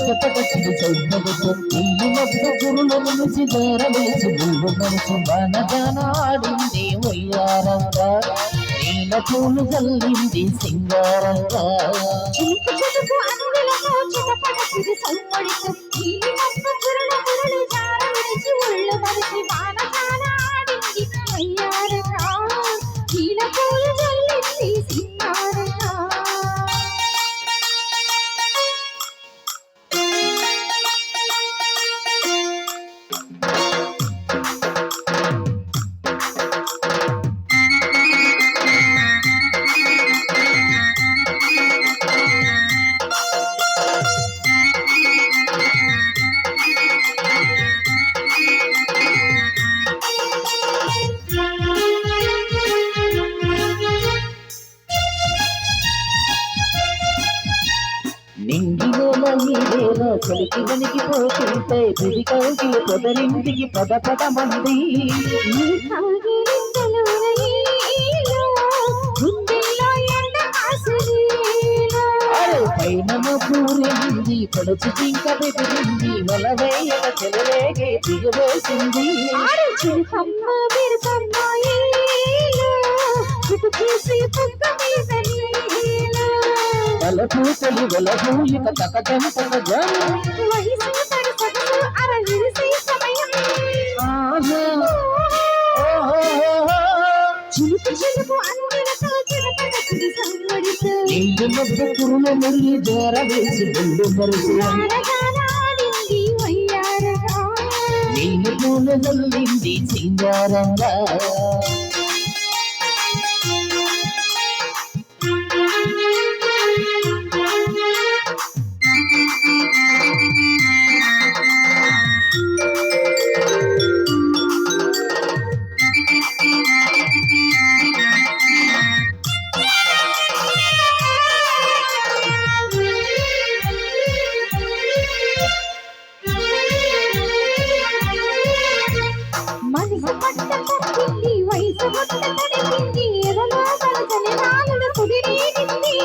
చిటపట చిడి సౌందర్యతో నీలి మబ్బు గురులను నుంచి జారవేసి ముళ్ళు మనసు బాణజానాడింది వయ్యారంగా నీల పూలు చల్లింది సింగారంగా చిలుకు చిలుకు అందులతో చిటపట చిడి సౌందర్యతో నీలి మబ్బు గురులను జారవేసి ముళ్ళు మనసు బాణజానాడింది వయ్యారంగా నీల పూలు చల్లింది సింగారంగా నింగివేళ ఈ వేళ చలికి వణికిపోతుంటే దిది కౌగిలి పొదరింటికి పద పద మంది పైన పూరింది పడుచు చింక బెదిరింది వలవేయల చెలవేగే దిగవేసింది పూసలి వలపు ఇక తకటం తగజం నీళ్ళు మధ్య కురుల మురి జోర వేసి బొల్లు మరుసు నీళ్ళు పూలు జల్లింది సింగారంగా మనసు పట్ట పట్టింది వయసు పట్ట తడిపింది ఎదలో కలచని నాలుగు కుదిరేసింది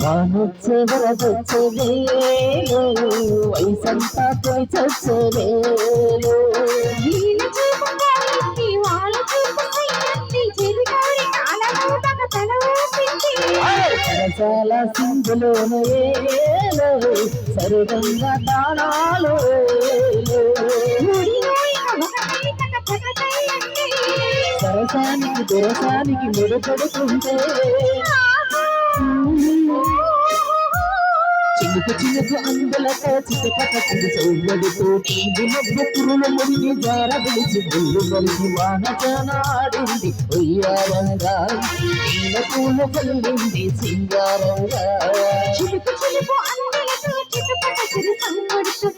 మానొచ్చేవరదొచ్చేవేలో వయసంతా పోయి చచ్చేవేలో వీళ్ళ చూపు కాలింది వాళ్ళ చూపు సయ్యంది చెవిగారి కాలలో తన తల ఊపింది సరసాల సింగులోనే సరిగంగా తాళాలో సరసానికి దురసానికి ముడిపడుతుంటే చినుకు చినుకు అందులతో చిటపట చిడి సౌందర్యతో నీలి మబ్బు కురుల ముడిని జార వెలిసి బుల్లు మరిగి వానజనాడింది ఉయ్యారంగా నీల పూలు చల్లింది సింగారంగా చిలుకు చిలుకు అందులతో చిటపట చిడి సౌందర్యతో